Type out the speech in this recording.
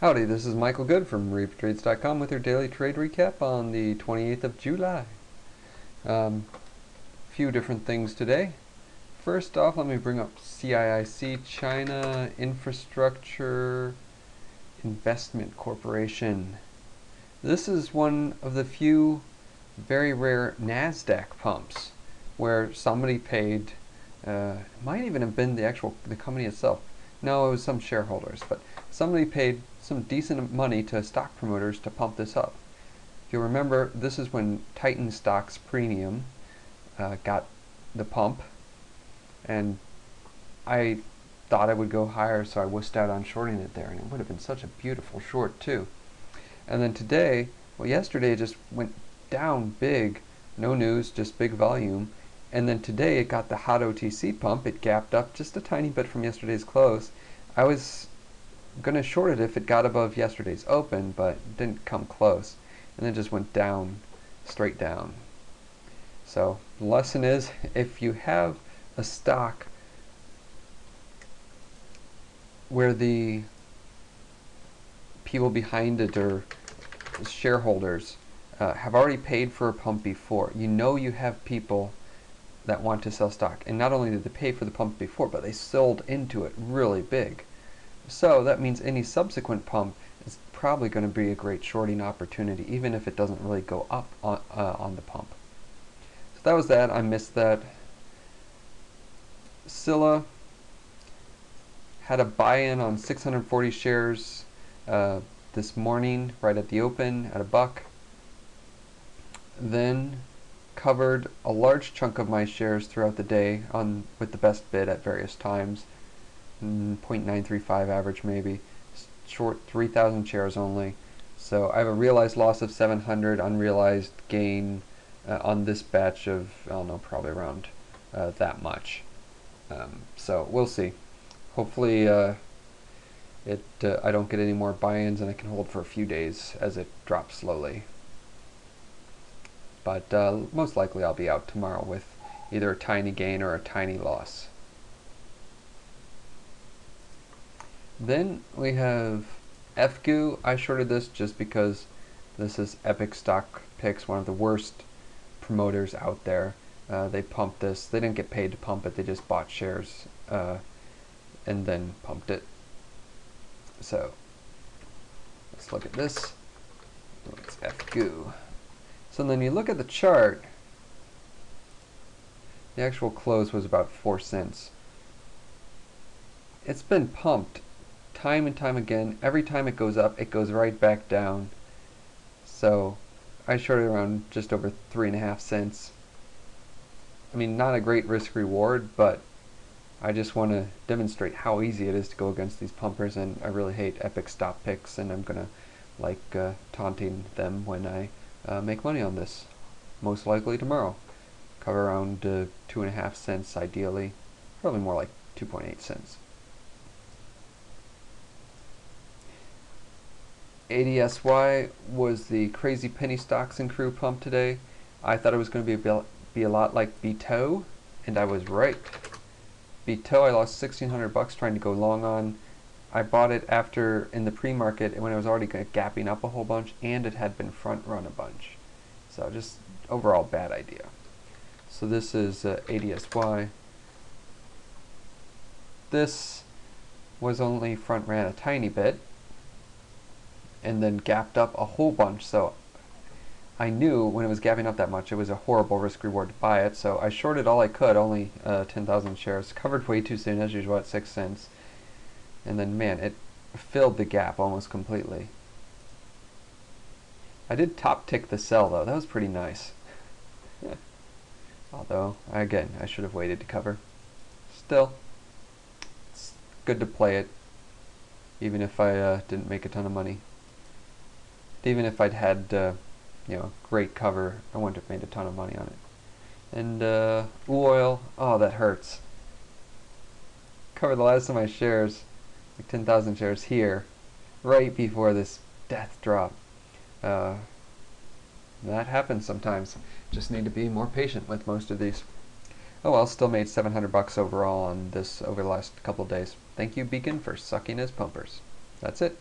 Howdy, this is Michael Good from reapertrades.com with your daily trade recap on the 28th of July. Few different things today. First off, let me bring up CIIC, China Infrastructure Investment Corporation. This is one of the few very rare NASDAQ pumps where somebody paid, it might even have been the company itself. No, it was some shareholders, but somebody paid some decent money to stock promoters to pump this up. If you remember, this is when Titan Stocks Premium got the pump, and I thought I would go higher, so I wussed out on shorting it there, and it would have been such a beautiful short too. And then today, well, yesterday it just went down big, no news, just big volume. And then today it got the hot OTC pump. It gapped up just a tiny bit from yesterday's close. I was going to short it if it got above yesterday's open, but it didn't come close. And then just went down, straight down. So the lesson is, if you have a stock where the people behind it or shareholders have already paid for a pump before, you know you have people that want to sell stock. And not only did they pay for the pump before, but they sold into it really big. So that means any subsequent pump is probably going to be a great shorting opportunity, even if it doesn't really go up on the pump. So that was that. I missed that. Scylla had a buy-in on 640 shares this morning, right at the open, at $1. Then covered a large chunk of my shares throughout the day with the best bid at various times, 0.935 average maybe, short 3,000 shares only. So I have a realized loss of 700, unrealized gain on this batch of, I don't know, probably around that much. So we'll see. Hopefully I don't get any more buy-ins and I can hold for a few days as it drops slowly. But most likely I'll be out tomorrow with either a tiny gain or a tiny loss. Then we have FGU. I shorted this just because this is Epic Stock Picks, one of the worst promoters out there. They pumped this. They didn't get paid to pump it. They just bought shares and then pumped it. So let's look at this. It's FGU. So then you look at the chart, the actual close was about 4 cents. It's been pumped time and time again. Every time it goes up, it goes right back down. So I shorted around just over 3.5 cents. I mean, not a great risk reward, but I just want to demonstrate how easy it is to go against these pumpers, and I really hate Epic Stop Picks, and I'm going to like taunting them when I make money on this, most likely tomorrow. Cover around 2.5 cents ideally, probably more like 2.8 cents. ADSY was the crazy penny stocks and crew pump today. I thought it was going to be a lot like BTO, and I was right. BTO I lost $1,600 trying to go long on. I bought it after in the pre-market when it was already gapping up a whole bunch, and it had been front run a bunch. So just overall bad idea. So this is ADSY. This was only front ran a tiny bit and then gapped up a whole bunch. So I knew when it was gapping up that much it was a horrible risk reward to buy it. So I shorted all I could, only 10,000 shares. Covered way too soon as usual at 6 cents. And then, man, it filled the gap almost completely. I did top tick the sell, though. That was pretty nice. Although, again, I should have waited to cover. Still, it's good to play it, even if I didn't make a ton of money. Even if I'd had, great cover, I wouldn't have made a ton of money on it. And oil, oh, that hurts. Covered the last of my shares, like 10,000 shares here, right before this death drop. That happens sometimes. Just need to be more patient with most of these. Oh well, still made $700 overall on this over the last couple of days. Thank you, Beacon, for sucking as pumpers. That's it.